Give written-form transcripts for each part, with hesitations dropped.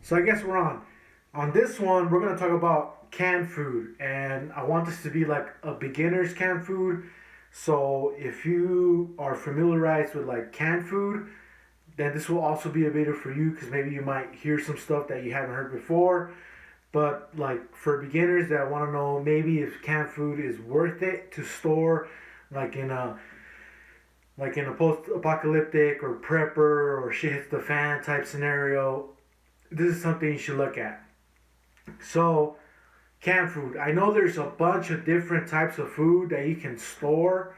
So I guess we're on. On this one, we're gonna talk about canned food, and I want this to be like a beginner's canned food. So if you are familiarized with like canned food, then this will also be a video for you because maybe you might hear some stuff that you haven't heard before. But like for beginners that want to know maybe if canned food is worth it to store, like in a post-apocalyptic or prepper or shit hits the fan type scenario, this is something you should look at. So, canned food. I know there's a bunch of different types of food that you can store,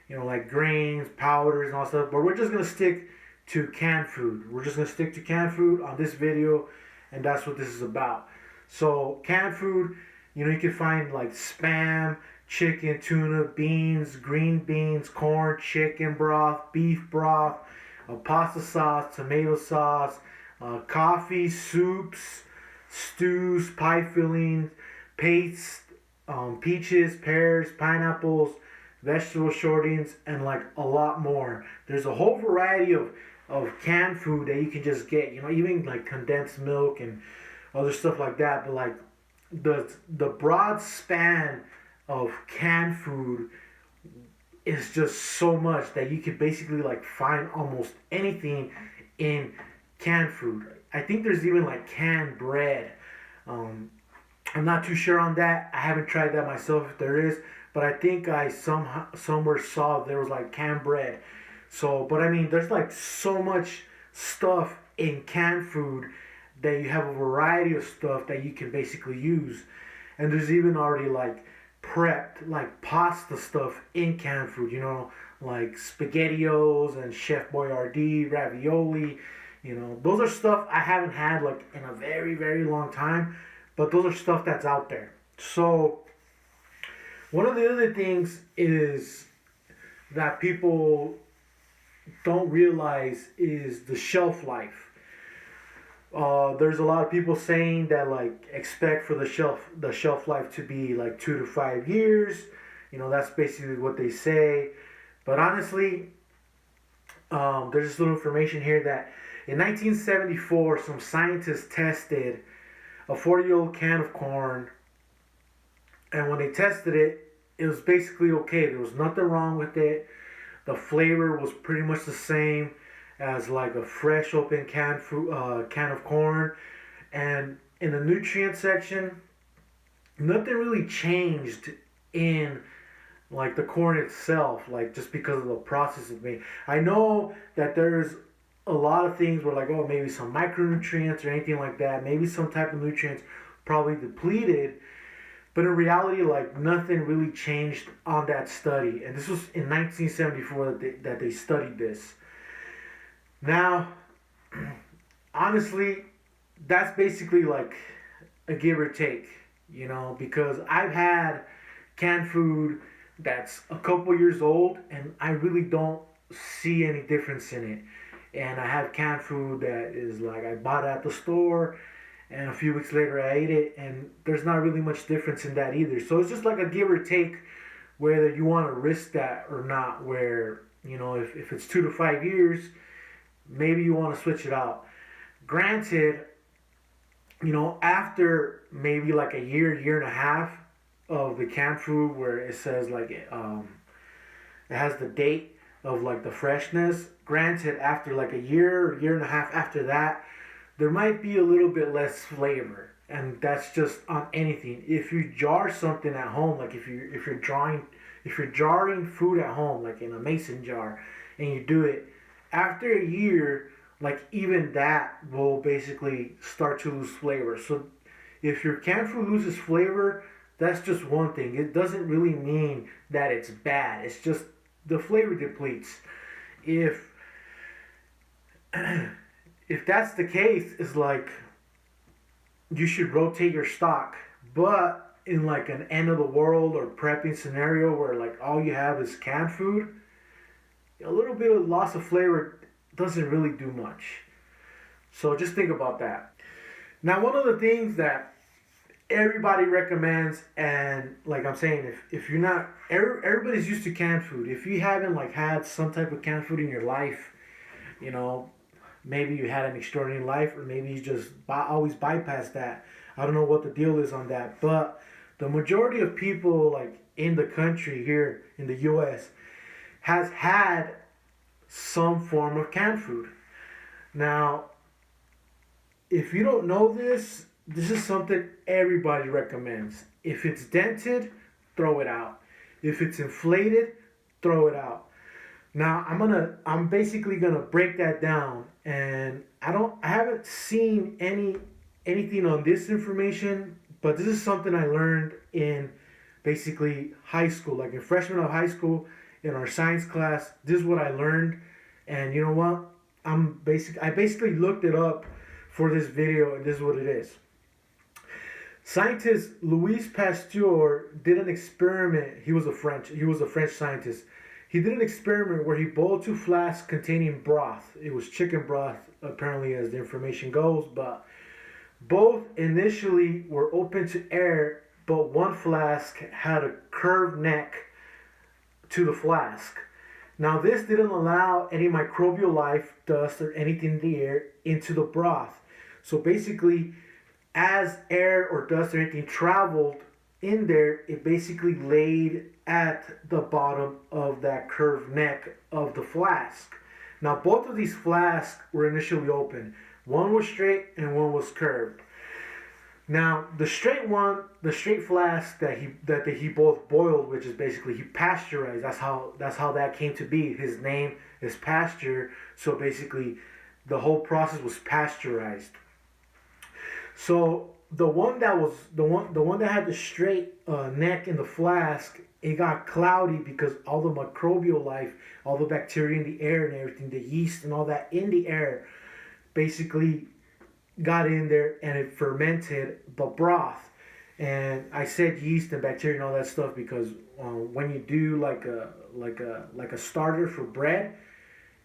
like grains, powders, and all stuff, but we're just gonna stick to canned food. We're just gonna stick to canned food on this video, and that's what this is about. So, canned food, you can find like spam, chicken, tuna, beans, green beans, corn, chicken broth, beef broth, pasta sauce, tomato sauce, coffee, soups, stews, pie fillings, paste, peaches, pears, pineapples, vegetable shortings, and like a lot more. There's a whole variety of canned food that you can just get. Even like condensed milk and other stuff like that. But like the broad span of canned food is just so much that you can basically like find almost anything in canned food. I think there's even like canned bread. I'm not too sure on that. I haven't tried that myself if there is, but I think I somewhere saw there was like canned bread. So, but I mean, there's like so much stuff in canned food that you have a variety of stuff that you can basically use. And there's even already like prepped like pasta stuff in canned food, like spaghettios and Chef Boyardee, ravioli. Those are stuff I haven't had like in a very, very long time, but those are stuff that's out there. So, one of the other things is that people don't realize is the shelf life. There's a lot of people saying that like expect for the shelf life to be like 2 to 5 years. That's basically what they say. But honestly, there's this little information here that in 1974, some scientists tested a 40-year-old can of corn, and when they tested it, it was basically okay. There was nothing wrong with it. The flavor was pretty much the same as like a fresh open can of corn, and in the nutrient section, nothing really changed in like the corn itself, like just because of the process it made. I know that there's a lot of things where like, oh, maybe some micronutrients or anything like that, maybe some type of nutrients probably depleted, but in reality, like nothing really changed on that study. And this was in 1974 that they studied this. Now, honestly, that's basically like a give or take, because I've had canned food that's a couple years old and I really don't see any difference in it. And I have canned food that is like I bought it at the store and a few weeks later I ate it and there's not really much difference in that either. So it's just like a give or take whether you want to risk that or not, where, if it's 2 to 5 years, maybe you want to switch it out. Granted, after maybe like a year and a half of the canned food where it says like it has the date of like the freshness. Granted, after like a year and a half after that, there might be a little bit less flavor, and that's just on anything. If you jar something at home, like if you're jarring food at home, like in a mason jar, and you do it after a year, like even that will basically start to lose flavor. So if your canned food loses flavor, that's just one thing. It doesn't really mean that it's bad. It's just the flavor depletes. If if that's the case, it's like you should rotate your stock. But in like an end of the world or prepping scenario where like all you have is canned food, a little bit of loss of flavor doesn't really do much. So just think about that. Now, one of the things that everybody recommends, and like I'm saying, if you're not, everybody's used to canned food. If you haven't like had some type of canned food in your life, you know maybe you had an extraordinary life, or maybe you just always bypassed that. I don't know what the deal is on that, but the majority of people like in the country here in the U.S. has had some form of canned food. Now, if you don't know this, this is something everybody recommends. If it's dented, throw it out. If it's inflated, throw it out. Now I'm basically gonna break that down, and I haven't seen anything on this information, but this is something I learned in basically high school, like in freshman of high school in our science class. This is what I learned, and you know what? I basically looked it up for this video, and this is what it is. Scientist Louis Pasteur did an experiment. He was a French scientist. He did an experiment where he boiled two flasks containing broth. It was chicken broth, apparently, as the information goes, but both initially were open to air, but one flask had a curved neck to the flask. Now, this didn't allow any microbial life, dust, or anything in the air into the broth. So basically, as air or dust or anything traveled in there, it basically laid at the bottom of that curved neck of the flask. Now, both of these flasks were initially open. One was straight and one was curved. Now, the straight flask that he both boiled, which is basically he pasteurized. That's how that came to be. His name is Pasteur. So basically, the whole process was pasteurized. So the one that had the straight neck in the flask, it got cloudy because all the microbial life, all the bacteria in the air and everything, the yeast and all that in the air, basically got in there and it fermented the broth. And I said yeast and bacteria and all that stuff because when you do like a starter for bread,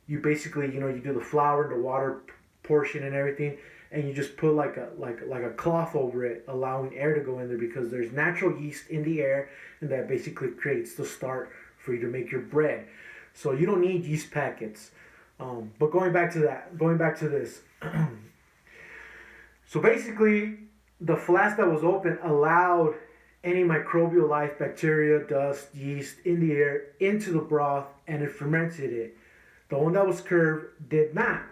you basically you do the flour and the water portion and everything, and you just put like a cloth over it, allowing air to go in there because there's natural yeast in the air, and that basically creates the start for you to make your bread. So you don't need yeast packets. But going back to this. So basically, the flask that was open allowed any microbial life, bacteria, dust, yeast in the air into the broth, and it fermented it. The one that was curved did not.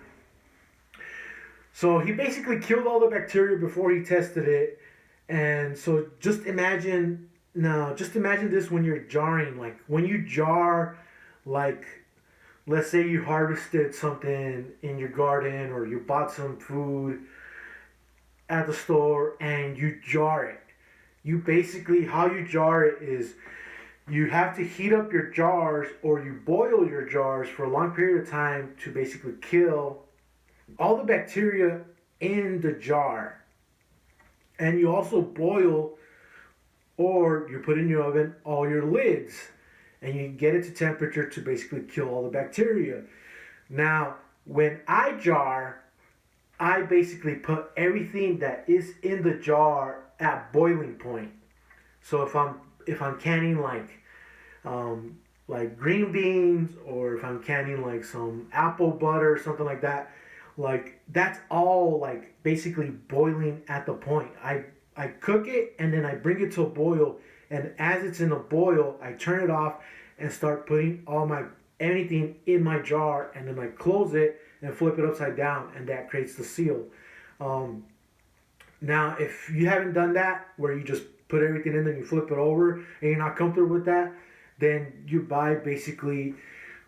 So he basically killed all the bacteria before he tested it. And so just imagine this when you're jarring. Like when you jar, like let's say you harvested something in your garden or you bought some food at the store and you jar it. You basically, how you jar it is you have to heat up your jars or you boil your jars for a long period of time to basically kill all the bacteria in the jar. And you also boil or you put in your oven all your lids and you get it to temperature to basically kill all the bacteria. Now, when I jar, I basically put everything that is in the jar at boiling point. So if I'm canning like green beans, or if I'm canning like some apple butter or something like that, like that's all like basically boiling at the point. I cook it and then I bring it to a boil, and as it's in a boil, I turn it off and start putting anything in my jar, and then I close it and flip it upside down, and that creates the seal. Now, if you haven't done that, where you just put everything in there and you flip it over, and you're not comfortable with that, then you buy basically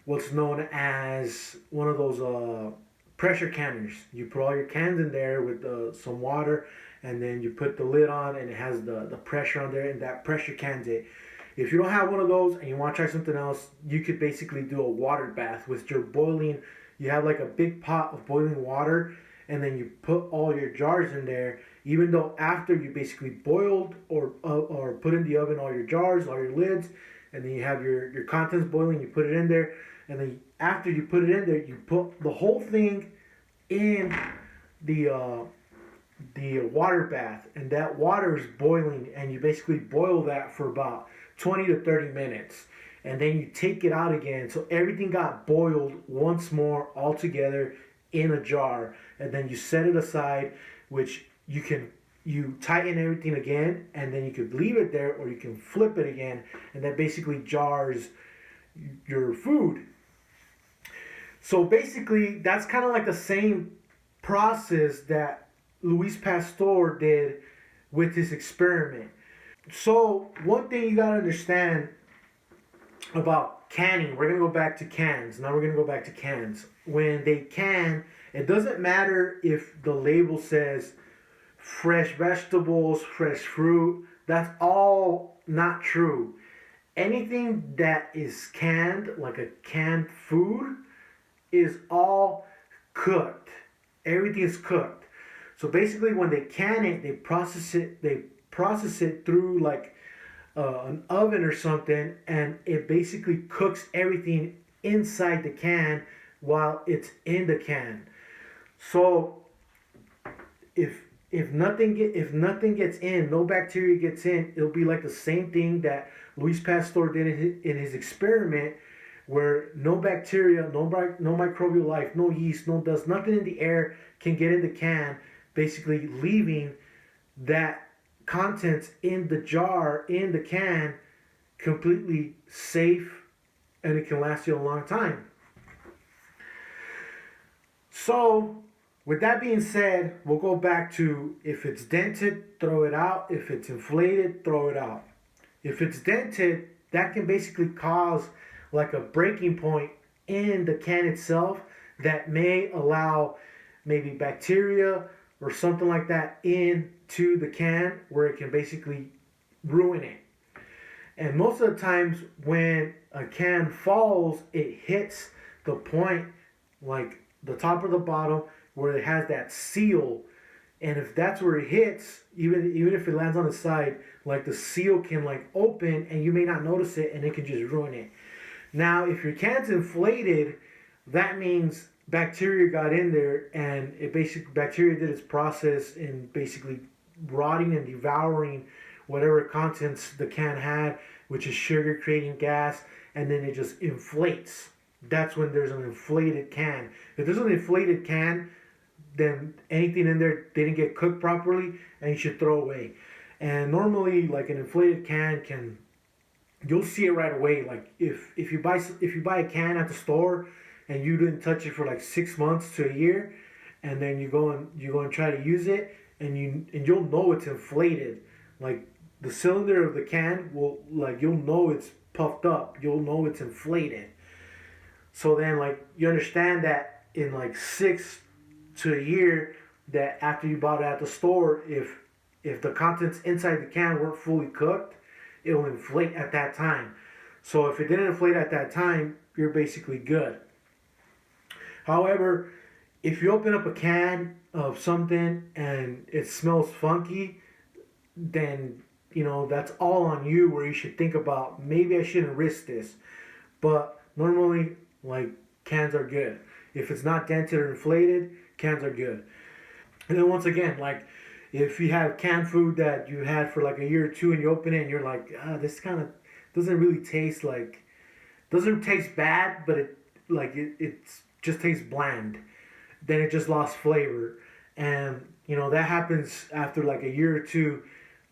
what's known as one of those pressure canners. You put all your cans in there with some water, and then you put the lid on, and it has the pressure on there, and that pressure cans it. If you don't have one of those and you want to try something else, you could basically do a water bath with your boiling. You have like a big pot of boiling water, and then you put all your jars in there. Even though after you basically boiled or put in the oven all your jars, all your lids, and then you have your contents boiling, you put it in there, and then after you put it in there, you put the whole thing in the water bath, and that water is boiling, and you basically boil that for about 20 to 30 minutes, and then you take it out again. So everything got boiled once more all together in a jar, and then you set it aside, which you tighten everything again, and then you could leave it there, or you can flip it again, and that basically jars your food. So basically, that's kind of like the same process that Luis Pasteur did with his experiment. So one thing you gotta understand about canning, we're gonna go back to cans. Now we're gonna go back to cans. When they can, it doesn't matter if the label says fresh vegetables, fresh fruit. That's all not true. Anything that is canned, like a canned food, is all cooked. Everything is cooked. So basically, when they can it, they process it. They process it through like an oven or something, and it basically cooks everything inside the can while it's in the can. So if if nothing gets in, no bacteria gets in, it'll be like the same thing that Luis Pasteur did in his experiment, where no bacteria, no microbial life, no yeast, no dust, nothing in the air can get in the can, basically leaving that contents in the jar, in the can, completely safe, and it can last you a long time. So, with that being said, we'll go back to if it's dented, throw it out. If it's inflated, throw it out. If it's dented, that can basically cause like a breaking point in the can itself that may allow maybe bacteria or something like that into the can, where it can basically ruin it. And most of the times when a can falls, it hits the point, like the top or the bottom, where it has that seal. And if that's where it hits, even if it lands on the side, like the seal can like open and you may not notice it, and it can just ruin it. Now, if your can's inflated, that means bacteria got in there, and it basically bacteria did its process in basically rotting and devouring whatever contents the can had, which is sugar creating gas, and then it just inflates. That's when there's an inflated can. If there's an inflated can, then anything in there didn't get cooked properly, and you should throw away. And normally, like an inflated can can, you'll see it right away. Like if you buy a can at the store and you didn't touch it for like 6 months to a year, and then you go and try to use it, and you'll know it's inflated. Like the cylinder of the can will, like, you'll know it's puffed up. You'll know it's inflated. So then, like, you understand that in like 6 to a year, that after you bought it at the store, if the contents inside the can weren't fully cooked, it will inflate at that time. So if it didn't inflate at that time, you're basically good. However, if you open up a can of something and it smells funky, then that's all on you, where you should think about, maybe I shouldn't risk this. But normally, like, cans are good. If it's not dented or inflated, cans are good. And then once again, like, if you have canned food that you had for like a year or two, and you open it and you're like, this kind of doesn't really taste like, doesn't taste bad, but it just tastes bland. Then it just lost flavor. And that happens after like a year or two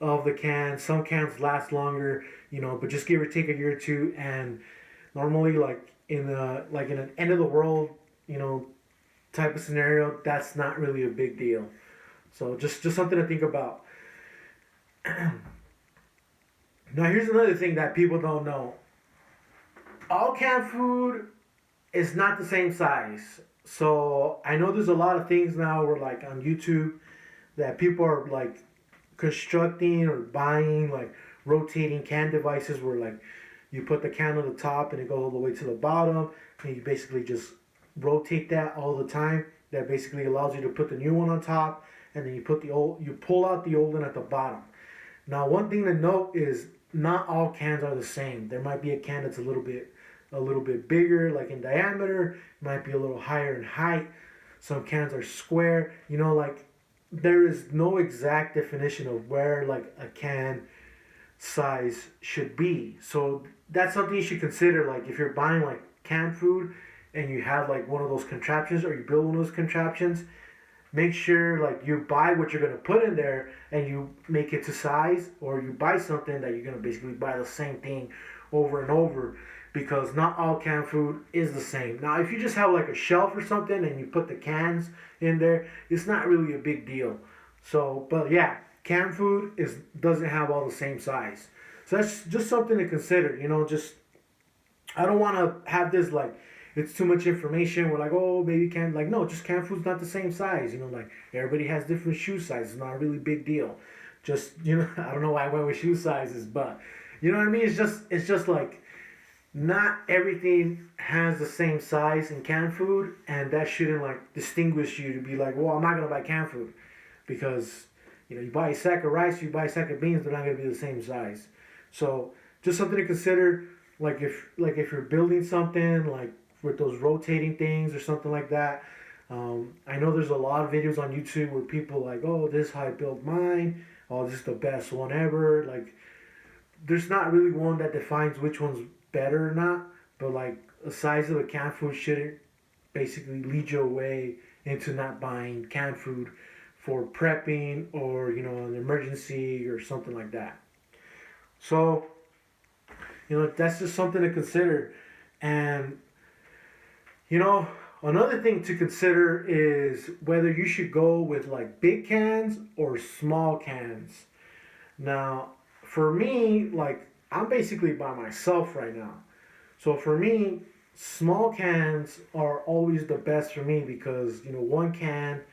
of the can. Some cans last longer, but just give or take a year or two. And normally, like in an end of the world, type of scenario, that's not really a big deal. So just something to think about. Now here's another thing that people don't know. All canned food is not the same size. So I know there's a lot of things now where, like, on YouTube, that people are like constructing or buying like rotating can devices, where like you put the can on the top and it goes all the way to the bottom, and you basically just rotate that all the time. That basically allows you to put the new one on top, and then you pull out the old one at the bottom. Now, one thing to note is not all cans are the same. There might be a can that's a little bit bigger, like in diameter, might be a little higher in height. Some cans are square. Like, there is no exact definition of where like a can size should be. So that's something you should consider. Like, if you're buying like canned food, and you have like one of those contraptions or you build one of those contraptions, make sure like you buy what you're gonna put in there and you make it to size, or you buy something that you're gonna basically buy the same thing over and over, because not all canned food is the same. Now, if you just have like a shelf or something and you put the cans in there, it's not really a big deal. So, but yeah, canned food is doesn't have all the same size. So that's just something to consider. Just I don't want to have this like it's too much information. We're like, oh, maybe can like no, just canned food's not the same size. Like everybody has different shoe sizes. It's not a really big deal. Just I don't know why I went with shoe sizes, but you know what I mean. It's just like not everything has the same size in canned food, and that shouldn't like distinguish you to be like, well, I'm not gonna buy canned food because you buy a sack of rice, you buy a sack of beans, they're not gonna be the same size. So just something to consider, like if you're building something like with those rotating things or something like that. I know there's a lot of videos on YouTube where people like, oh, this is how I built mine. Oh, this is the best one ever. Like, there's not really one that defines which one's better or not. But like, the size of a canned food shouldn't basically lead you away into not buying canned food for prepping or an emergency or something like that. So that's just something to consider. And you know, another thing to consider is whether you should go with like big cans or small cans. Now, for me, like I'm basically by myself right now. So for me, small cans are always the best for me because one can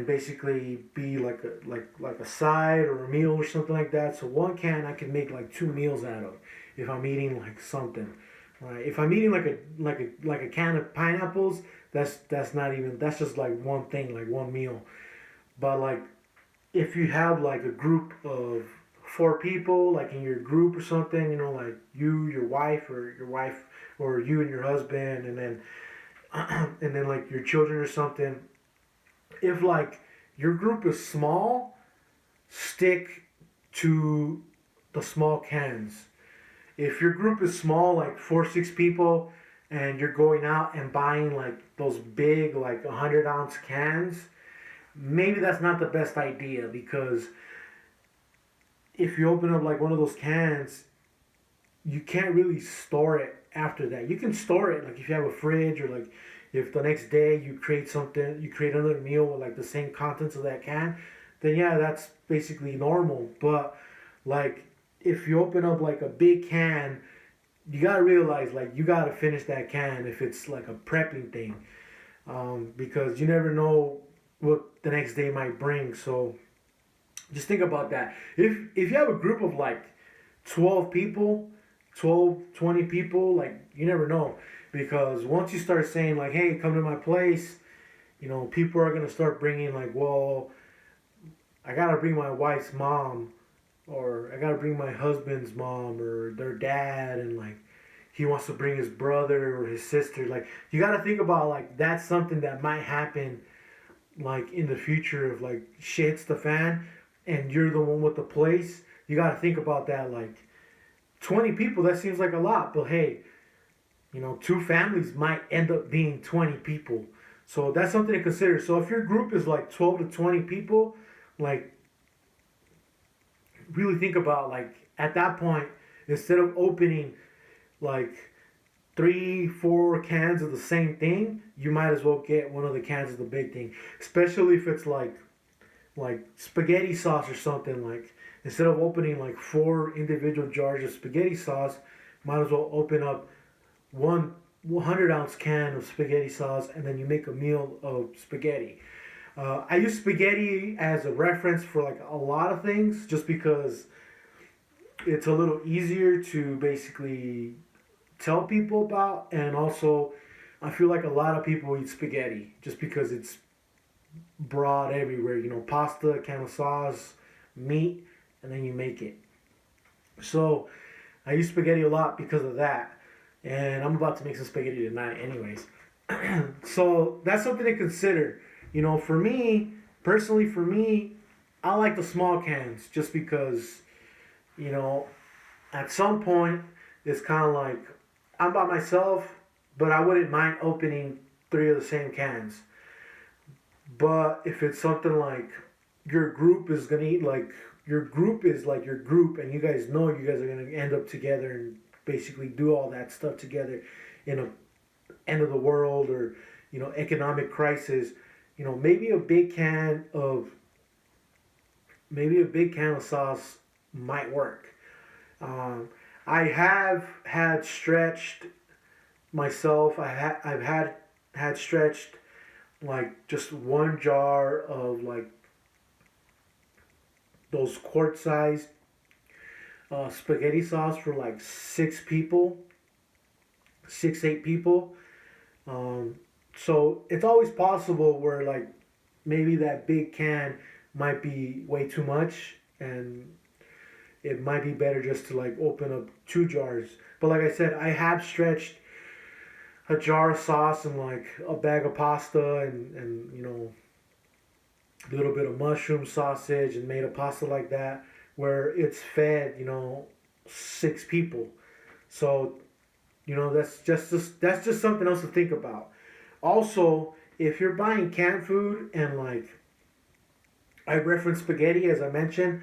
basically be like a side or a meal or something like that. So one can I can make like two meals out of if I'm eating like something. Right. If I'm eating like a can of pineapples, that's not even that's just like one thing, like one meal. But like if you have like a group of four people, like in your group or something, like you, your wife, or you and your husband, and then and then like your children or something. If like your group is small, stick to the small cans. If your group is small, like 4 6 people, and you're going out and buying like those big like 100-ounce cans, maybe that's not the best idea because if you open up like one of those cans, you can't really store it after that. You can store it like if you have a fridge or like if the next day you create another meal with like the same contents of that can, then yeah, that's basically normal. But like if you open up like a big can, you gotta realize like you gotta finish that can if it's like a prepping thing, because you never know what the next day might bring. So just think about that. If you have a group of like 12 people, 12 20 people, like you never know, because once you start saying like, hey, come to my place, people are gonna start bringing like, well, I gotta bring my wife's mom, or I gotta bring my husband's mom or their dad, and like he wants to bring his brother or his sister. Like you gotta think about like that's something that might happen like in the future if like shit hits the fan and you're the one with the place. You gotta think about that. Like 20 people, that seems like a lot, but hey, two families might end up being 20 people. So that's something to consider. So if your group is like 12 to 20 people, like really think about like at that point, instead of opening like 3 4 cans of the same thing, you might as well get one of the cans of the big thing, especially if it's like spaghetti sauce or something. Like instead of opening like 4 individual jars of spaghetti sauce, might as well open up one 100-ounce can of spaghetti sauce, and then you make a meal of spaghetti. I use spaghetti as a reference for like a lot of things, just because it's a little easier to basically tell people about, and also I feel like a lot of people eat spaghetti just because it's broad everywhere. Pasta, can of sauce, meat, and then you make it. So I use spaghetti a lot because of that, and I'm about to make some spaghetti tonight, anyways. So that's something to consider. For me personally, I like the small cans just because you know at some point it's kind of like I'm by myself. but I wouldn't mind opening three of the same cans. But if it's something like your group is gonna eat, like your group is like your group, and you guys know you guys are gonna end up together and basically do all that stuff together in a end of the world or economic crisis, maybe a big can of sauce might work. Um, I have had stretched myself. I've had stretched like just one jar of like those quart sized spaghetti sauce for like 6 people, 6 8 people. Um, so it's always possible where like maybe that big can might be way too much, and it might be better just to like open up 2 jars. But like I said, I have stretched a jar of sauce and like a bag of pasta and a little bit of mushroom sausage and made a pasta like that where it's fed 6 people. So that's just something else to think about. Also, if you're buying canned food and like I referenced spaghetti as I mentioned,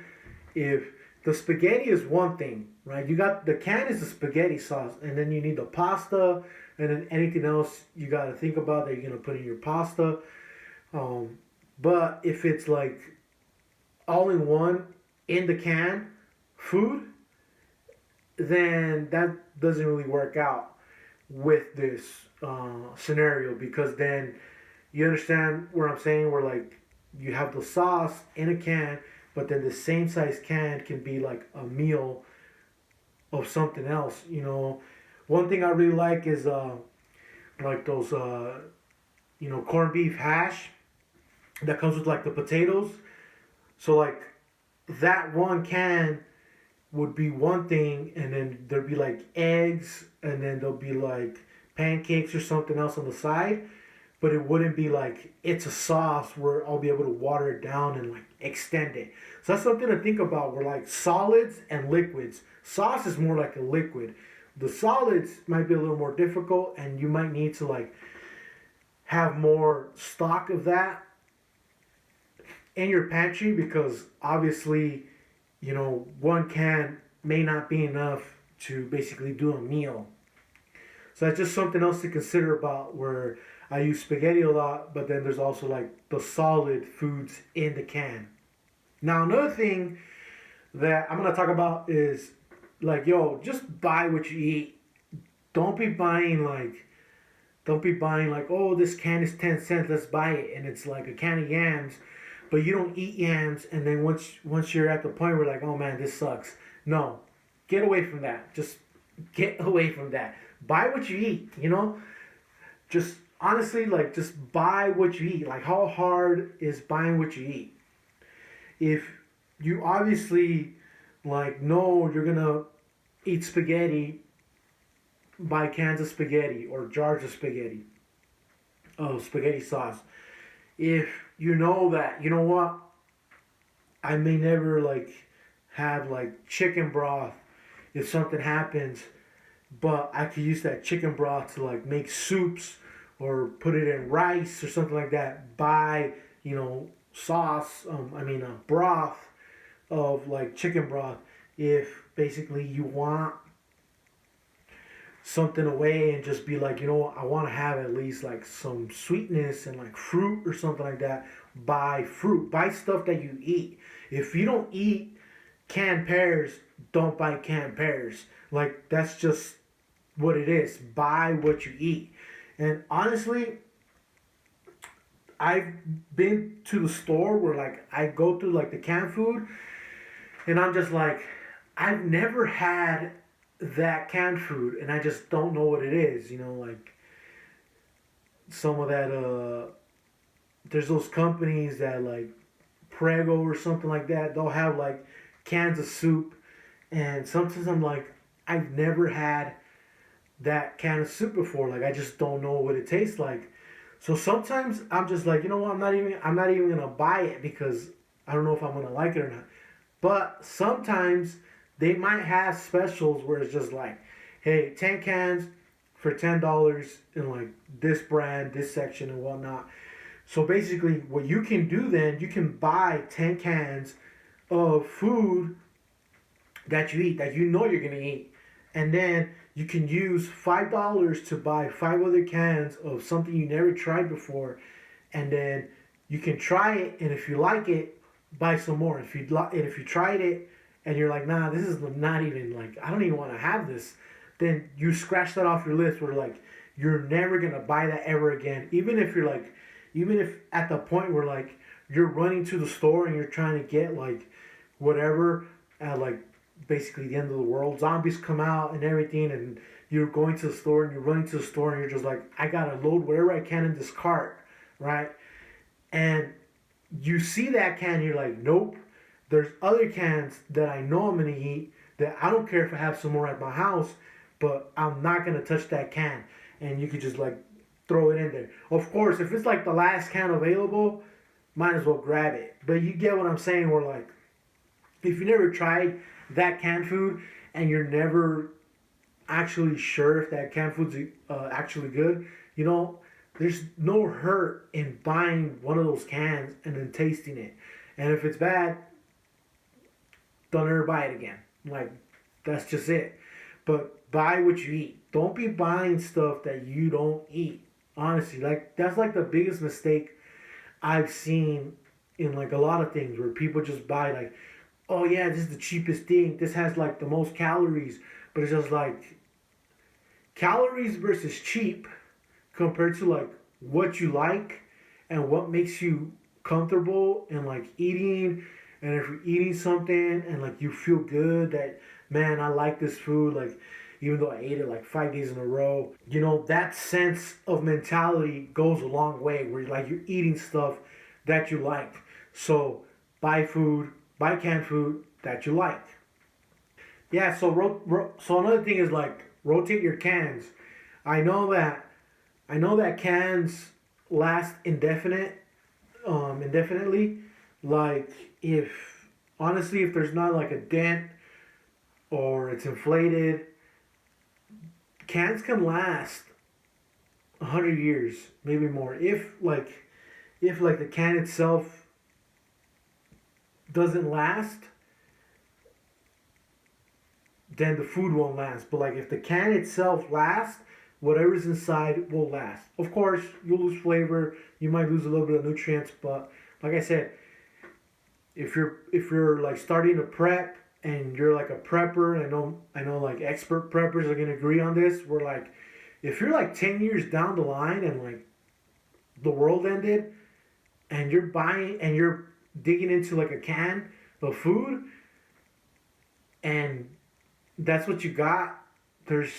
if the spaghetti is one thing, right? You got the can is the spaghetti sauce, and then you need the pasta, and then anything else you got to think about that you're gonna put in your pasta. Um, but if it's like all in one in the can food, then that doesn't really work out with this scenario because then you understand where I'm saying where like you have the sauce in a can, but then the same size can be like a meal of something else. One thing I really like is like those corned beef hash that comes with like the potatoes. So like that one can would be one thing, and then there'd be like eggs, and then there'll be like pancakes or something else on the side. But it wouldn't be like it's a sauce where I'll be able to water it down and like extend it. So that's something to think about. We're like solids and liquids. Sauce is more like a liquid. The solids might be a little more difficult, and you might need to like have more stock of that in your pantry because obviously, one can may not be enough to basically do a meal. So that's just something else to consider about where I use spaghetti a lot, but then there's also like the solid foods in the can. Now another thing that I'm gonna talk about is like, yo, just buy what you eat. Don't be buying like oh, this can is 10 cents, let's buy it, and it's like a can of yams, but you don't eat yams, and then once you're at the point where like, oh man, this sucks. No, get away from that. Just get away from that. Buy what you eat. Just honestly, like, just buy what you eat. Like, how hard is buying what you eat? If you obviously like know you're gonna eat spaghetti, buy cans of spaghetti or jars of spaghetti, spaghetti sauce. If you know that, you know what, I may never like have like chicken broth if something happens, but I could use that chicken broth to like make soups or put it in rice or something like that. Buy, sauce, broth of like chicken broth if basically you want something away and just be like, I want to have at least like some sweetness and like fruit or something like that. Buy fruit, buy stuff that you eat. If you don't eat canned pears, don't buy canned pears. Like, that's just what it is. Buy what you eat. And honestly, I've been to the store where like I go through like the canned food and I'm just like, I've never had that canned food and I just don't know what it is. Like some of that there's those companies that like Prego or something like that, they'll have like cans of soup, and sometimes I'm like, I've never had that can of soup before. Like, I just don't know what it tastes like. So sometimes I'm just like, you know what, I'm not even gonna buy it because I don't know if I'm gonna like it or not. But sometimes they might have specials where it's just like, hey, 10 cans for $10 in like this brand, this section, and whatnot. So basically, what you can do then, you can buy 10 cans of food that you eat, that you know you're gonna eat, and then you can use $5 to buy five other cans of something you never tried before, and then you can try it, and if you like it, buy some more. And if you tried it and you're like, nah, this is not even like, I don't even want to have this, then you scratch that off your list. Where like you're never gonna buy that ever again. Even if at the point where like you're running to the store and you're trying to get like whatever at like basically the end of the world, zombies come out and everything, and you're going to the store and you're running to the store and you're just like, I gotta load whatever I can in this cart, right? And you see that can, you're like, nope. There's other cans that I know I'm gonna eat that I don't care if I have some more at my house, but I'm not gonna touch that can. And you could just like throw it in there. Of course, if it's like the last can available, might as well grab it. But you get what I'm saying. Where like, if you never tried that canned food and you're never actually sure if that canned food's actually good, you know, there's no hurt in buying one of those cans and then tasting it. And if it's bad, don't ever buy it again. Like, that's just it. But buy what you eat. Don't be buying stuff that you don't eat. Honestly, like that's like the biggest mistake I've seen in like a lot of things where people just buy like, oh yeah, this is the cheapest thing. This has like the most calories, but it's just like calories versus cheap compared to like what you like and what makes you comfortable and like eating. And if you're eating something and like you feel good that, man, I like this food, like even though I ate it like 5 days in a row, you know, that sense of mentality goes a long way where like you're eating stuff that you like. So buy canned food that you like. Yeah, so so another thing is like rotate your cans. I know that cans last indefinitely. Like if honestly, if there's not like a dent or it's inflated, cans can last 100 years, maybe more. If like the can itself doesn't last, then the food won't last. But like if the can itself lasts, whatever's inside will last. Of course, you'll lose flavor. You might lose a little bit of nutrients, but like I said, if you're like starting to prep and you're like a prepper, I know like expert preppers are gonna agree on this. We're like, if you're like 10 years down the line and like the world ended, and you're digging into like a can of food, and that's what you got, there's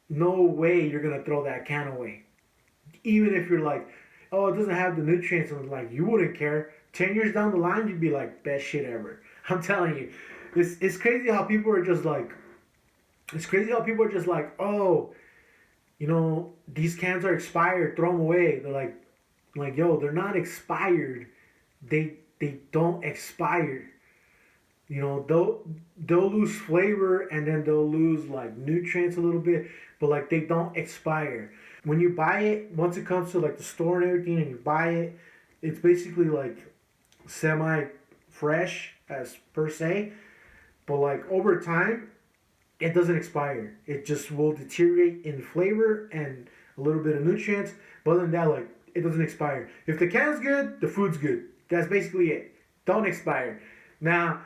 no way you're gonna throw that can away. Even if you're like, oh, it doesn't have the nutrients, and like you wouldn't care. 10 years down the line, you'd be like, best shit ever. I'm telling you, it's crazy how people are just like, oh, you know, these cans are expired, throw them away. They're like, yo, they're not expired. They don't expire. You know, they'll lose flavor and then they'll lose like nutrients a little bit, but like they don't expire. When you buy it, once it comes to like the store and everything, and you buy it, it's basically like semi fresh as per se, but like over time, it doesn't expire. It just will deteriorate in flavor and a little bit of nutrients. But other than that, like it doesn't expire. If the can's good, the food's good. That's basically it. Don't expire. Now,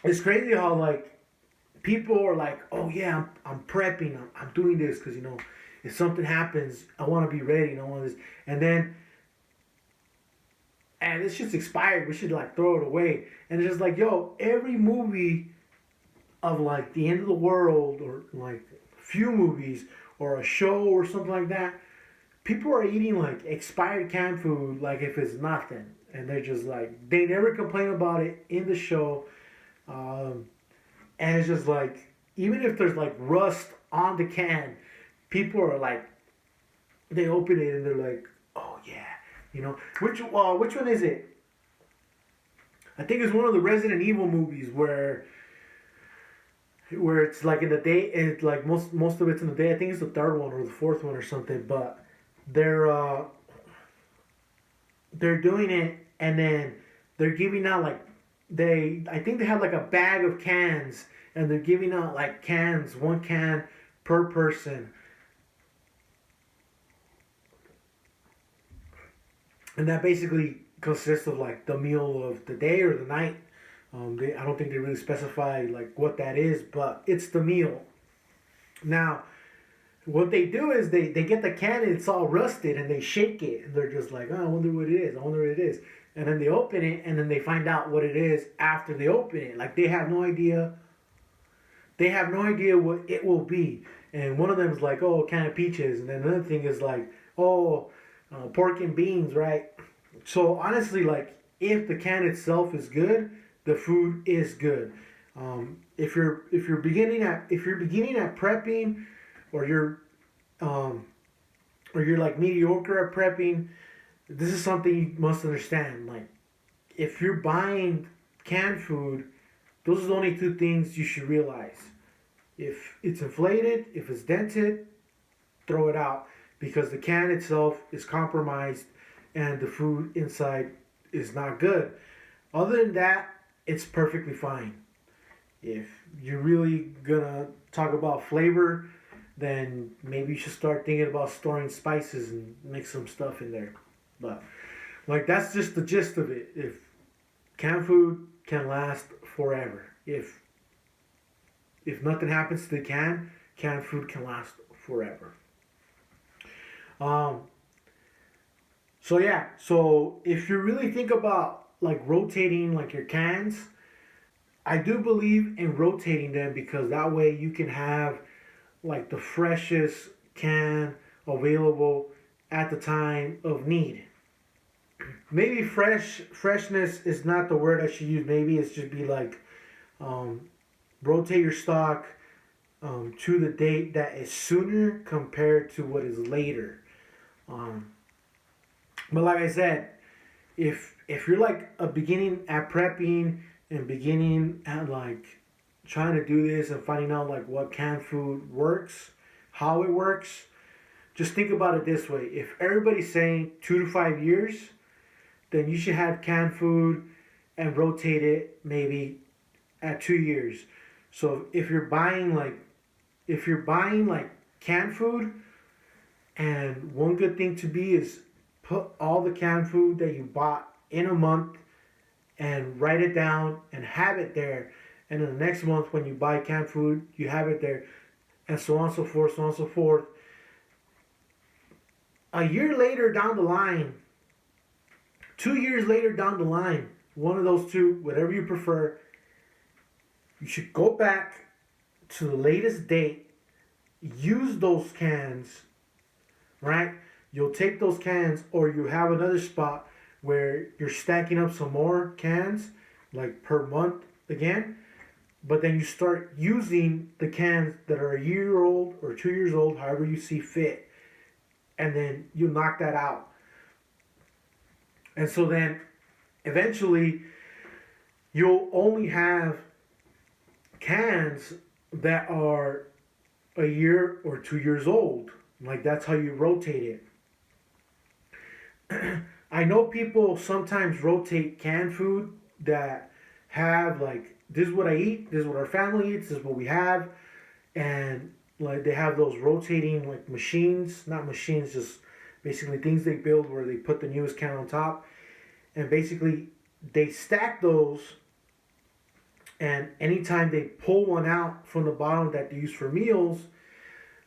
it's crazy how like people are like, oh yeah, I'm prepping, I'm doing this because you know, if something happens, I want to be ready. I want this, and it's just expired. We should like throw it away. And it's just like, yo, every movie of like the end of the world or like few movies or a show or something like that, people are eating like expired canned food like if it's nothing, and they're just like they never complain about it in the show, um, and it's just like even if there's like rust on the can, people are like they open it and they're like, oh yeah, you know which one is it? I think it's one of the Resident Evil movies where where it's like in the day, and it's like most of it's in the day. I think it's the third one or the fourth one or something. But they're uh, they're doing it, and then they're giving out like I think they have like a bag of cans, and they're giving out like cans, one can per person, and that basically consists of like the meal of the day or the night. I don't think they really specify like what that is, but it's the meal. Now, what they do is they get the can and it's all rusted and they shake it and they're just like, oh, I wonder what it is. I wonder what it is. And then they open it and then they find out what it is after they open it. Like they have no idea. They have no idea what it will be. And one of them is like, oh, a can of peaches. And then another thing is like, oh, pork and beans, right? So honestly, like if the can itself is good, the food is good. If you're beginning at prepping, or um, you're like mediocre at prepping, this is something you must understand. Like if you're buying canned food, those are the only two things you should realize. If it's inflated, if it's dented, throw it out because the can itself is compromised and the food inside is not good. Other than that, it's perfectly fine. If you're really gonna talk about flavor, then maybe you should start thinking about storing spices and mix some stuff in there. But like that's just the gist of it. If canned food can last forever. If nothing happens to the canned food can last forever. Um, so yeah, so if you really think about like rotating like your cans, I do believe in rotating them because that way you can have like the freshest can available at the time of need. Maybe freshness is not the word I should use. Maybe it should be like um, rotate your stock to the date that is sooner compared to what is later. Um, but like I said, if you're like a beginning at prepping and beginning at like trying to do this and finding out like what canned food works, how it works, just think about it this way. If everybody's saying 2 to 5 years, then you should have canned food and rotate it maybe at 2 years. So if you're buying like canned food, and one good thing to be is put all the canned food that you bought in a month and write it down and have it there. And then the next month when you buy canned food, you have it there, and so on and so forth, so on and so forth. A year later down the line, 2 years later down the line, one of those two, whatever you prefer, you should go back to the latest date, use those cans, right? You'll take those cans, or you have another spot where you're stacking up some more cans, like per month again. But then you start using the cans that are a year old or 2 years old, however you see fit, and then you knock that out. And so then eventually you'll only have cans that are a year or 2 years old. Like that's how you rotate it. I know people sometimes rotate canned food that have like, this is what I eat, this is what our family eats, this is what we have, and like they have those rotating like machines, not machines, just basically things they build where they put the newest can on top, and basically they stack those, and anytime they pull one out from the bottom that they use for meals,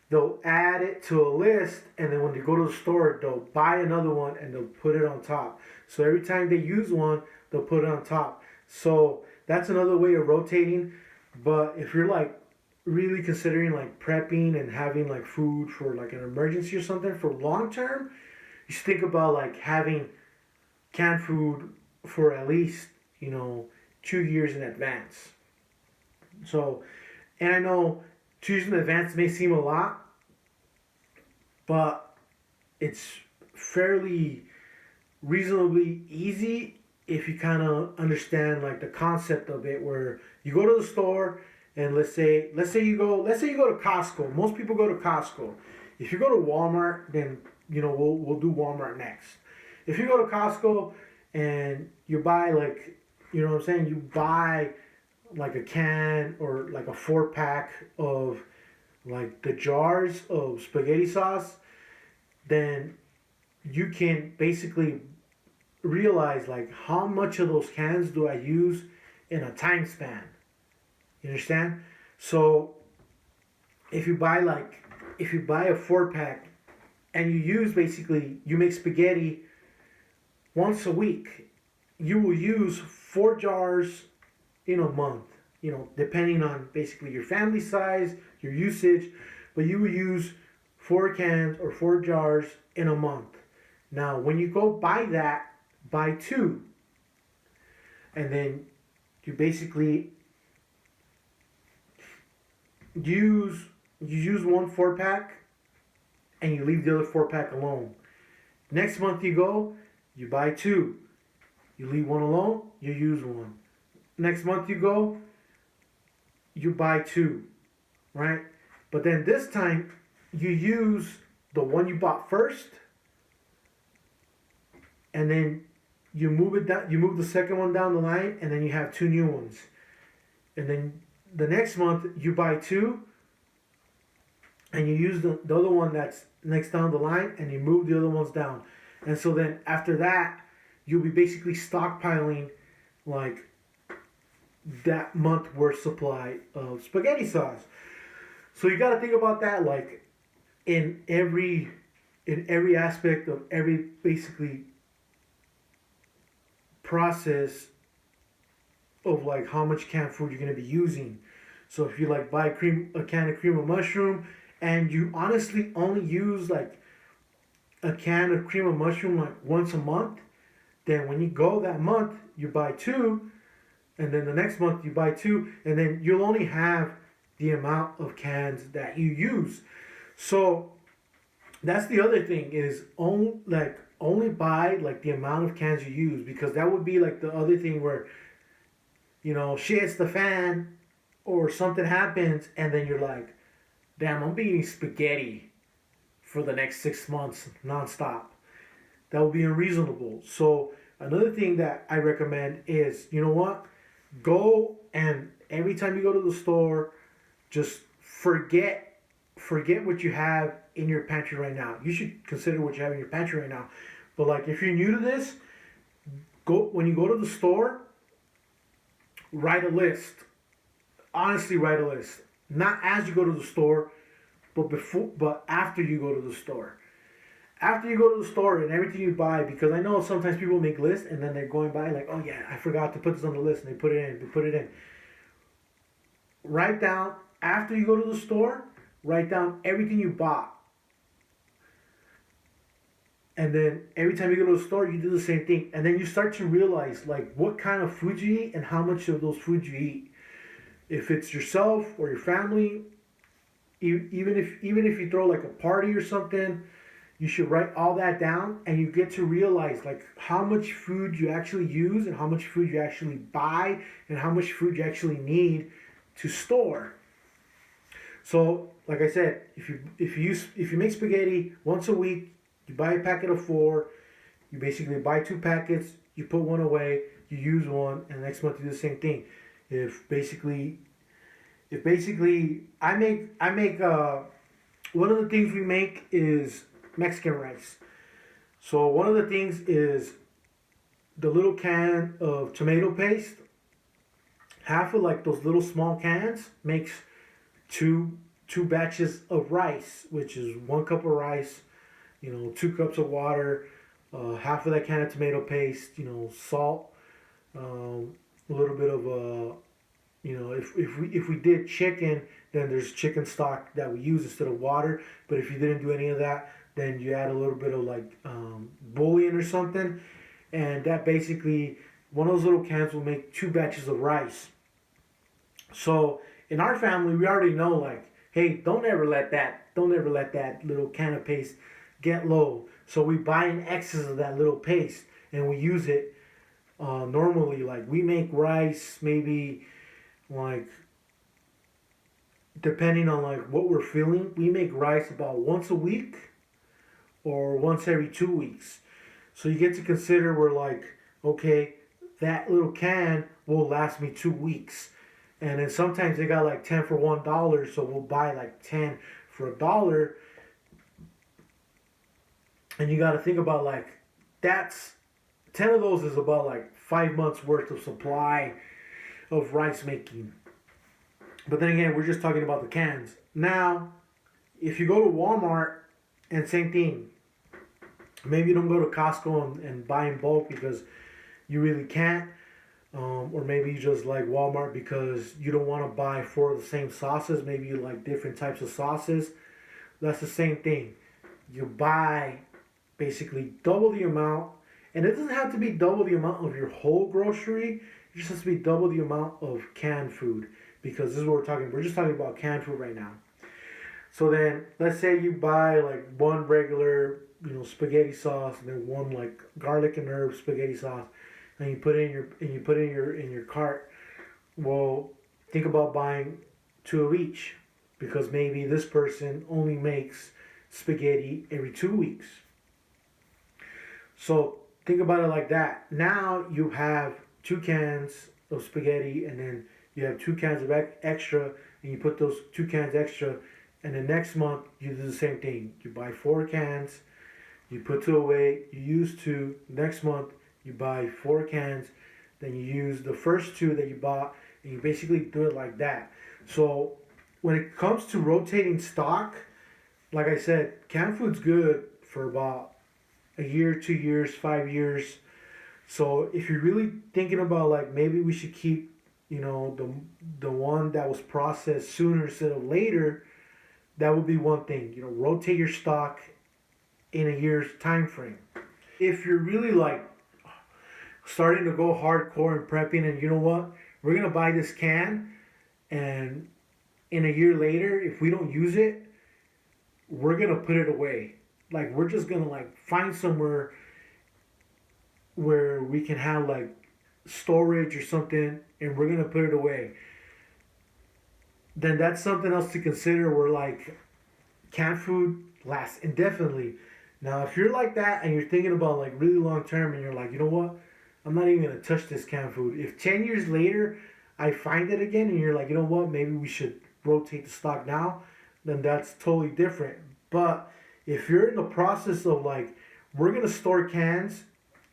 they'll add it to a list, and then when they go to the store, they'll buy another one and they'll put it on top. So every time they use one, they'll put it on top. So that's another way of rotating. But if you're like really considering like prepping and having like food for like an emergency or something for long term, you should think about like having canned food for at least 2 years in advance. So, and I know 2 years in advance may seem a lot, but it's fairly reasonably easy if you kind of understand like the concept of it, where you go to the store And let's say you go to Costco. Most people go to Costco. If you go to Walmart, then we'll do Walmart next. If you go to Costco and you buy like, what I'm saying, you buy like a can or like a 4 pack of like the jars of spaghetti sauce, then you can basically realize like how much of those cans do I use in a time span. You understand? So if you buy like if you buy a 4 pack and you make spaghetti once a week, you will use 4 jars in a month. Depending on basically your family size, your usage, but you will use 4 cans or 4 jars in a month. Now, when you go buy that, buy two, and then you basically use you use one 4 pack and you leave the other 4 pack alone. Next month you buy two, you leave one alone, you use one. Next month you buy two, right? But then this time you use the one you bought first, and then you move it down. You move the second one down the line, and then you have two new ones. And then the next month you buy two, and you use the other one that's next down the line, and you move the other ones down. And so then after that, you'll be basically stockpiling like that month worth supply of spaghetti sauce. So you got to think about that like in every aspect of every basically process of like how much canned food you're going to be using. So if you like buy a can of cream of mushroom and you honestly only use like a can of cream of mushroom like once a month, then when you go that month you buy two, and then the next month you buy two, and then you'll only have the amount of cans that you use. So that's the other thing is only buy like the amount of cans you use, because that would be like the other thing where shit hits the fan or something happens and then you're like, damn, I'm eating spaghetti for the next 6 months nonstop. That would be unreasonable. So another thing that I recommend is, you know what? Go and every time you go to the store, just forget what you have in your pantry right now. You should consider what you have in your pantry right now. But like if you're new to this, when you go to the store, write a list. Honestly, write a list. Not as you go to the store, but after you go to the store. After you go to the store and everything you buy, because I know sometimes people make lists and then they're going by like, oh yeah, I forgot to put this on the list, and they put it in. Write down, after you go to the store, write down everything you bought. And then every time you go to the store, you do the same thing. And then you start to realize like what kind of food you eat and how much of those foods you eat. If it's yourself or your family, even if you throw like a party or something, you should write all that down, and you get to realize like how much food you actually use and how much food you actually buy and how much food you actually need to store. So, like I said, if you make spaghetti once a week, you buy a packet of 4, you basically buy 2 packets, you put one away, you use one, and the next month you do the same thing. If basically I make one of the things we make is Mexican rice. So one of the things is the little can of tomato paste. Half of like those little small cans makes two batches of rice, which is 1 cup of rice, 2 cups of water, half of that can of tomato paste, salt, a little bit of if we did chicken, then there's chicken stock that we use instead of water. But if you didn't do any of that, then you add a little bit of like bouillon or something, and that basically one of those little cans will make 2 batches of rice. So in our family, we already know like, hey, don't ever let that little can of paste get low. So we buy an excess of that little paste and we use it normally. Like we make rice maybe like depending on like what we're feeling, we make rice about once a week or once every 2 weeks. So you get to consider we're like, okay, that little can will last me 2 weeks. And then sometimes they got like 10 for $1, so we'll buy like 10 for $1. And you got to think about like, that's 10 of those is about like 5 months worth of supply of rice making. But then again, we're just talking about the cans. Now, if you go to Walmart, and same thing, maybe you don't go to Costco and buy in bulk because you really can't. Or maybe you just like Walmart because you don't want to buy four of the same sauces. Maybe you like different types of sauces. That's the same thing. You buy basically double the amount, and it doesn't have to be double the amount of your whole grocery. It just has to be double the amount of canned food because this is what we're talking. We're just talking about canned food right now. So then, let's say you buy like one regular, spaghetti sauce, and then one like garlic and herb spaghetti sauce, and you put it in your cart. Well, think about buying two of each because maybe this person only makes spaghetti every 2 weeks. So think about it like that. Now you have two cans of spaghetti, and then you have two cans of extra, and you put those two cans extra, and the next month you do the same thing. You buy four cans, you put two away, you use two. Next month you buy four cans, then you use the first two that you bought, and you basically do it like that. So when it comes to rotating stock, like I said, canned food's good for about a year, 2 years, 5 years. So if you're really thinking about like maybe we should keep, the one that was processed sooner instead of later, that would be one thing. Rotate your stock in a year's time frame. If you're really like starting to go hardcore and prepping, and you know what, we're gonna buy this can, and in a year later, if we don't use it, we're gonna put it away. Like we're just gonna like find somewhere where we can have like storage or something, and we're gonna put it away. Then that's something else to consider. Where like canned food lasts indefinitely. Now, if you're like that and you're thinking about like really long term, and you're like, you know what, I'm not even gonna touch this canned food. If 10 years later I find it again, and you're like, you know what, maybe we should rotate the stock now, then that's totally different. But if you're in the process of like, we're gonna store cans,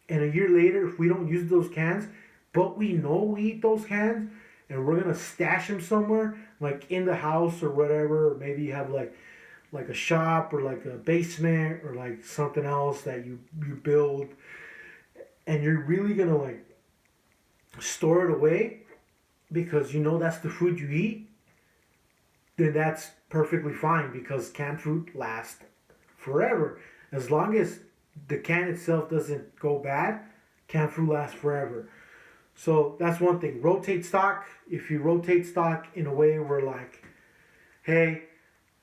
and a year later, if we don't use those cans, but we know we eat those cans, and we're gonna stash them somewhere, like in the house or whatever, or maybe you have like a shop or like a basement or like something else that you build, and you're really gonna like store it away because you know that's the food you eat, then that's perfectly fine because canned food lasts forever. As long as the can itself doesn't go bad, canned food lasts forever. So that's one thing. Rotate stock. If you rotate stock in a way where like, hey,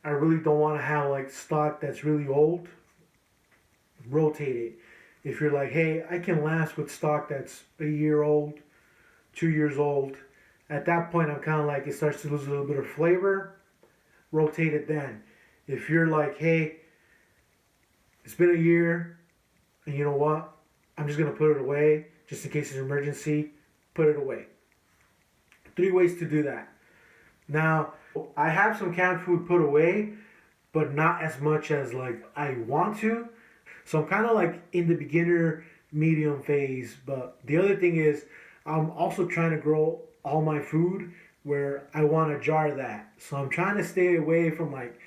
I really don't want to have like stock that's really old, rotate it. If you're like, hey, I can last with stock that's a year old, 2 years old, at that point I'm kind of like it starts to lose a little bit of flavor, rotate it then. If you're like, hey, it's been a year, and you know what, I'm just gonna put it away just in case it's an emergency, put it away. Three ways to do that. Now, I have some canned food put away, but not as much as like I want to. So I'm kind of like in the beginner medium phase. But the other thing is, I'm also trying to grow all my food where I want to jar that. So I'm trying to stay away from like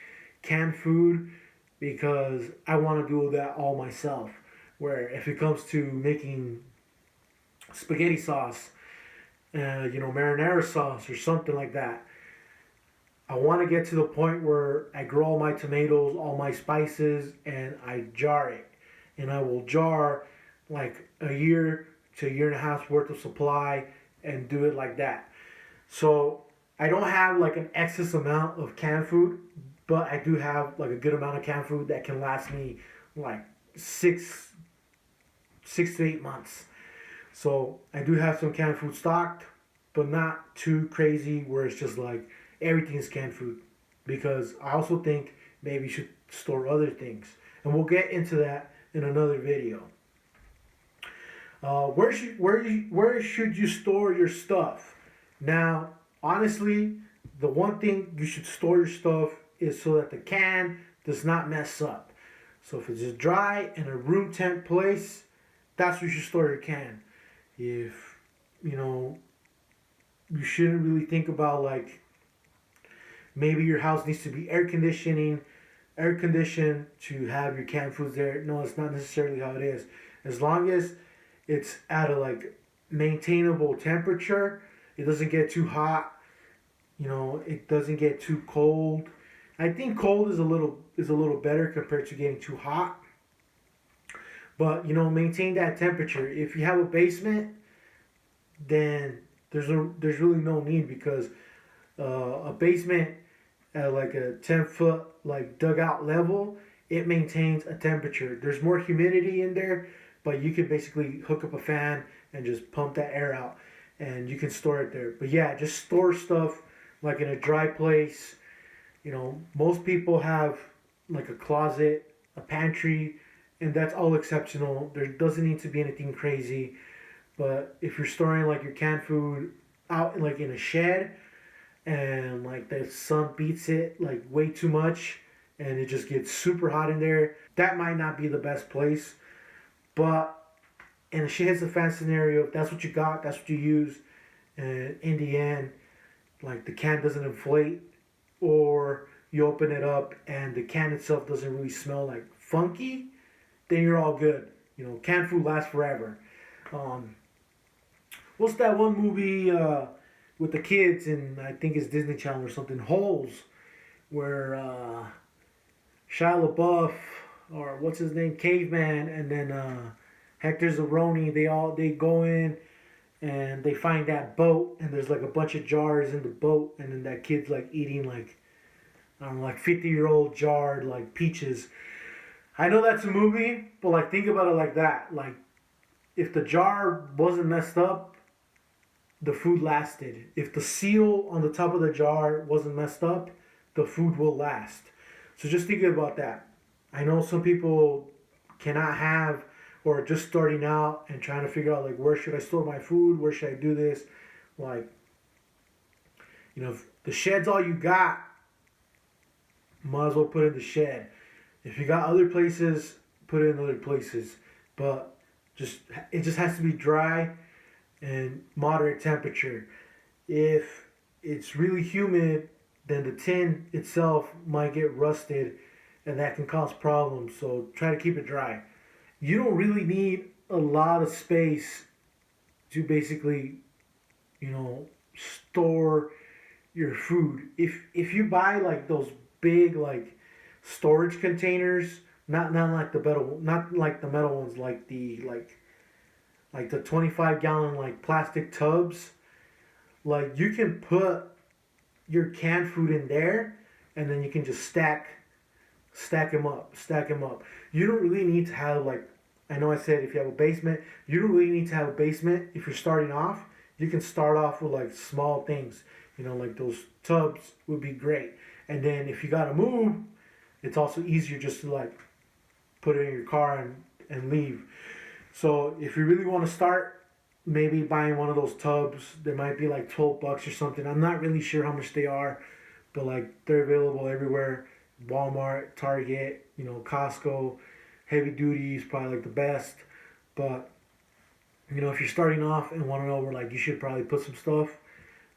canned food because I want to do that all myself. Where if it comes to making spaghetti sauce, marinara sauce or something like that, I want to get to the point where I grow all my tomatoes, all my spices, and I jar it. And I will jar like a year to a year and a half's worth of supply and do it like that. So I don't have like an excess amount of canned food, but I do have like a good amount of canned food that can last me like six to 8 months. So I do have some canned food stocked, but not too crazy where it's just like everything's canned food, because I also think maybe you should store other things, and we'll get into that in another video. Where should you store your stuff? Now, honestly, the one thing you should store your stuff is so that the can does not mess up. So if it's just dry in a room temp place, that's where you should store your can. If you know, you shouldn't really think about like maybe your house needs to be air conditioned to have your canned foods there. No, it's not necessarily how it is. As long as it's at a like maintainable temperature, it doesn't get too hot. It doesn't get too cold. I think cold is a little better compared to getting too hot. But maintain that temperature. If you have a basement, then there's really no need, because a basement at like a 10-foot like dugout level, it maintains a temperature. There's more humidity in there, but you can basically hook up a fan and just pump that air out, and you can store it there. But yeah, just store stuff like in a dry place. Most people have like a closet, a pantry, and that's all exceptional. There doesn't need to be anything crazy. But if you're storing like your canned food out like in a shed, and like the sun beats it like way too much, and it just gets super hot in there, that might not be the best place. But in a shit hits the fan scenario, if that's what you got, that's what you use, and in the end, like the can doesn't inflate, or you open it up and the can itself doesn't really smell like funky, then you're all good. Canned food lasts forever. What's that one movie with the kids, and I think it's Disney Channel or something, Holes, where Shia LaBeouf, or what's his name, Caveman, and then Hector Zeroni, they go in and they find that boat, and there's like a bunch of jars in the boat, and then that kid's like eating like, I don't know, like 50-year-old jarred like peaches. I know that's a movie, but like think about it like that. Like if the jar wasn't messed up, the food lasted. If the seal on the top of the jar wasn't messed up, the food will last. So just think about that. I know some people cannot have, or just starting out and trying to figure out like, where should I store my food? Where should I do this? Like, if the shed's all you got, might as well put it in the shed. If you got other places, put it in other places. But it just has to be dry and moderate temperature. If it's really humid, then the tin itself might get rusted, and that can cause problems. So try to keep it dry. You don't really need a lot of space to basically, store your food. If you buy like those big like storage containers, not like the metal ones, like the 25-gallon like plastic tubs, like you can put your canned food in there, and then you can just stack them up. You don't really need to have like, I know I said if you have a basement, you don't really need to have a basement. If you're starting off, you can start off with like small things, like those tubs would be great. And then if you gotta move, it's also easier just to like put it in your car and leave. So if you really want to start, maybe buying one of those tubs. They might be like $12 or something. I'm not really sure how much they are, but like they're available everywhere. Walmart, Target, Costco. Heavy duty is probably like the best. But if you're starting off and want to know where like you should probably put some stuff,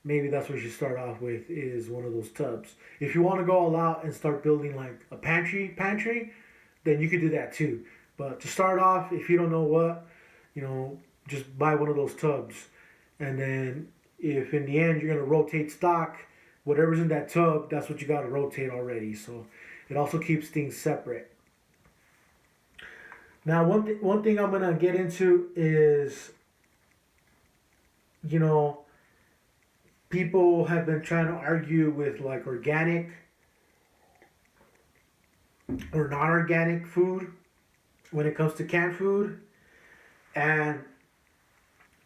maybe that's what you should start off with, is one of those tubs. If you want to go all out and start building like a pantry, then you could do that too. But to start off, if you don't know what, just buy one of those tubs. And then if in the end you're going to rotate stock, whatever's in that tub, that's what you got to rotate already. So it also keeps things separate. Now, one thing I'm going to get into is, people have been trying to argue with like organic or non-organic food when it comes to canned food. And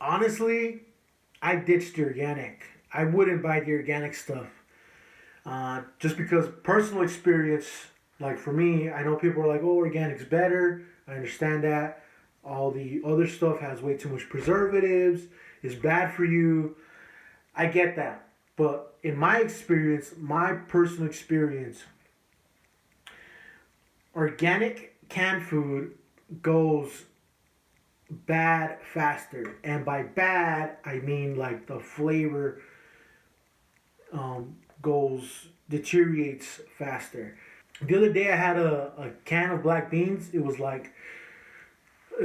honestly, I ditched the organic. I wouldn't buy the organic stuff. Just because personal experience, like for me, I know people are like, oh, organic's better. I understand that. All the other stuff has way too much preservatives, is bad for you. I get that. But in my experience, my personal experience, organic canned food goes bad faster. And by bad, I mean like the flavor deteriorates faster. The other day I had a can of black beans. It's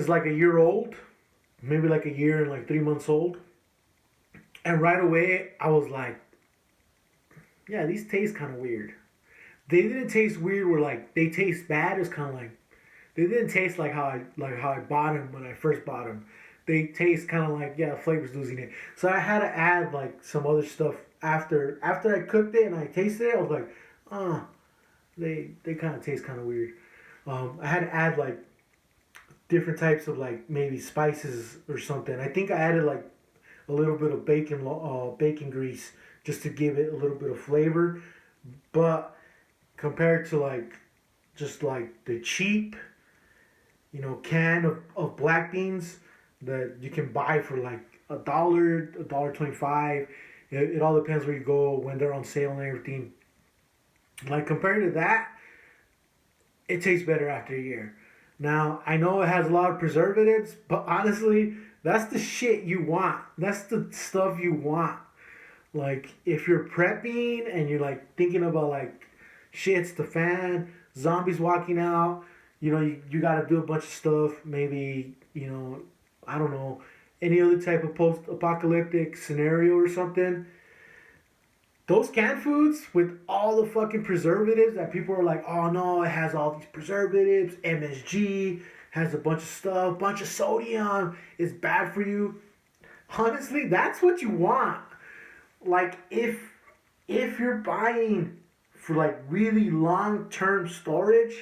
like a year old, maybe like a year and like 3 months old. And right away I was like, yeah, these taste kind of weird. They didn't taste weird where like they taste bad. It's kind of like they didn't taste like how I bought them when I first bought them. They taste kind of like, yeah, the flavor's losing it. So I had to add like some other stuff after I cooked it and I tasted it. I was like, oh, they kind of taste kind of weird. I had to add like different types of like maybe spices or something. I think I added like a little bit of bacon grease just to give it a little bit of flavor. But compared to like just like the cheap, can of black beans that you can buy for like $1, $1.25. It all depends where you go when they're on sale and everything. Like compared to that, it tastes better after a year. Now I know it has a lot of preservatives, but honestly, that's the shit you want. That's the stuff you want. Like if you're prepping and you're like thinking about like shit's the fan, zombies walking out, you got to do a bunch of stuff. Maybe, I don't know, any other type of post-apocalyptic scenario or something. Those canned foods with all the fucking preservatives that people are like, oh no, it has all these preservatives, MSG, has a bunch of stuff, bunch of sodium, it's bad for you. Honestly, that's what you want. Like if you're buying for like really long-term storage,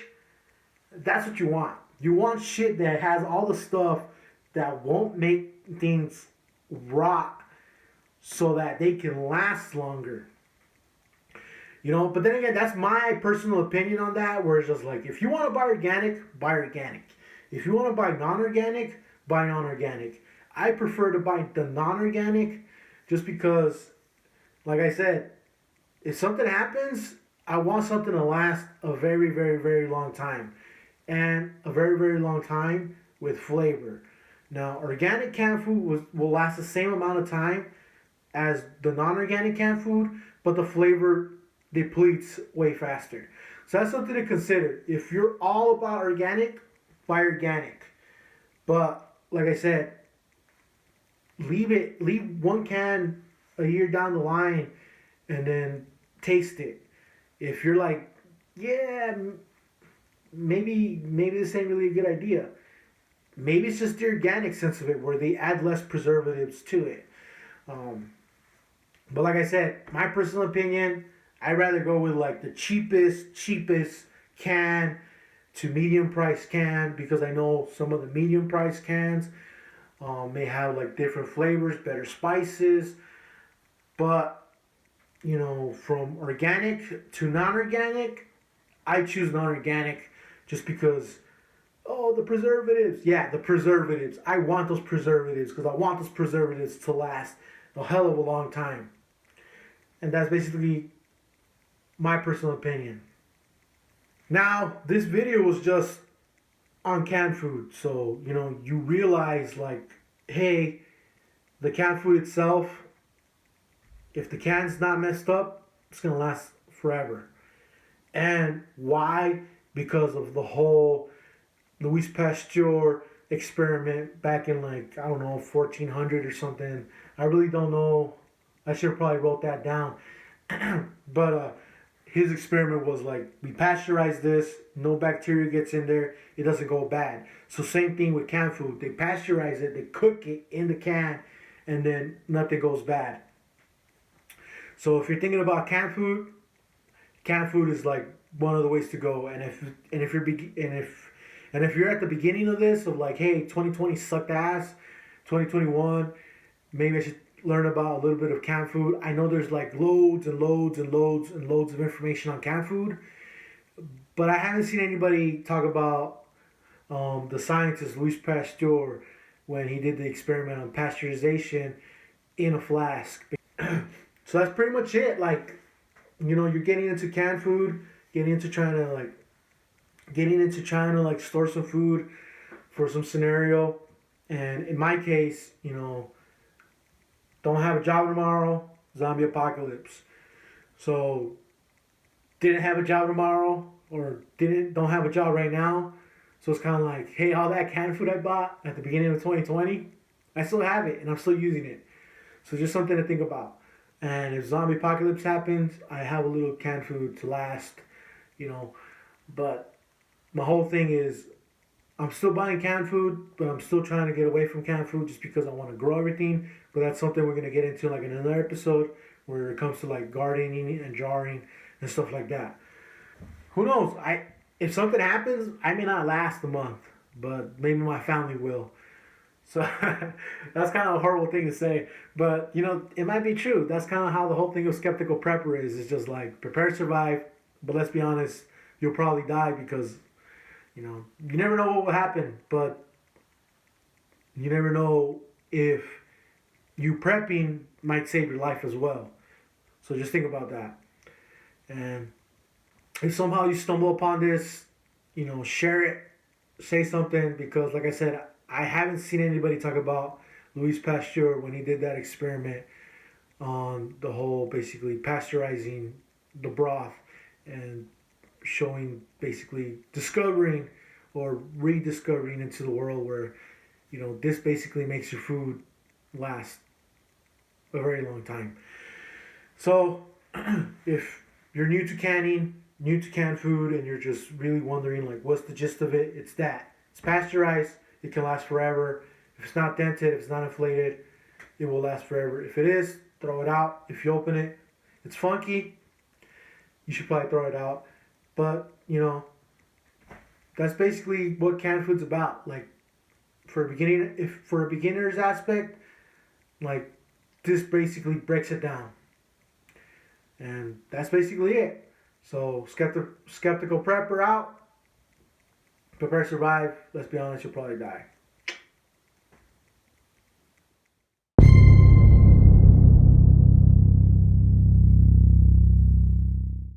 that's what you want. You want shit that has all the stuff that won't make things rot so that they can last longer. But then again, that's my personal opinion on that, where it's just like, if you want to buy organic, buy organic. If you want to buy non-organic, buy non-organic. I prefer to buy the non-organic just because, like I said, if something happens, I want something to last a very, very, very long time. And a very, very long time with flavor. Now, organic canned food will last the same amount of time as the non-organic canned food, but the flavor depletes way faster. So that's something to consider. If you're all about organic, buy organic. But like I said, leave one can a year down the line and then taste it. If you're like, yeah, maybe this ain't really a good idea. Maybe it's just the organic sense of it where they add less preservatives to it. But like I said, my personal opinion, I'd rather go with like the cheapest can to medium price can, because I know some of the medium price cans may have like different flavors, better spices. But from organic to non-organic, I choose non-organic just because, oh, the preservatives. Yeah, the preservatives. I want those preservatives because I want those preservatives to last a hell of a long time. And that's basically my personal opinion. Now, this video was just on canned food. So, you realize like, hey, the canned food itself, if the can's not messed up, it's going to last forever. And why? Because of the whole Louis Pasteur experiment back in like, I don't know, 1400 or something. I really don't know. I should have probably wrote that down. But his experiment was like, we pasteurize this, no bacteria gets in there, it doesn't go bad. So same thing with canned food. They pasteurize it, they cook it in the can, and then nothing goes bad. So if you're thinking about canned food is like one of the ways to go. And if you're at the beginning of this of like, hey, 2020 sucked ass, 2021, maybe I should learn about a little bit of canned food. I know there's like loads and loads and loads and loads of information on canned food, but I haven't seen anybody talk about the scientist Louis Pasteur when he did the experiment on pasteurization in a flask. So that's pretty much it. Like, you're getting into canned food, getting into trying to like store some food for some scenario. And in my case, don't have a job tomorrow, zombie apocalypse. So didn't have a job tomorrow, or don't have a job right now. So it's kind of like, hey, all that canned food I bought at the beginning of 2020, I still have it and I'm still using it. So just something to think about. And if zombie apocalypse happens, I have a little canned food to last, you know. But my whole thing is, I'm still buying canned food, but I'm still trying to get away from canned food just because I want to grow everything. But that's something we're gonna get into like in another episode where it comes to like gardening and jarring and stuff like that. Who knows? If something happens, I may not last a month, but maybe my family will. So that's kind of a horrible thing to say, but it might be true. That's kind of how the whole thing of skeptical prepper is. It's just like prepare, survive, but let's be honest, you'll probably die because you never know what will happen, but you never know if you prepping might save your life as well. So just think about that. And if somehow you stumble upon this, share it, say something, because like I said, I haven't seen anybody talk about Louis Pasteur when he did that experiment on the whole basically pasteurizing the broth and showing basically discovering or rediscovering into the world where this basically makes your food last a very long time. So if you're new to canning, new to canned food, and you're just really wondering like what's the gist of it, it's that it's pasteurized. It can last forever. If it's not dented, if it's not inflated, it will last forever. If it is, throw it out. If you open it, it's funky, you should probably throw it out. But that's basically what canned food's about. Like for a beginner's aspect, like this basically breaks it down. And that's basically it. So skeptical prepper out. Prepare, survive. Let's be honest, you'll probably die.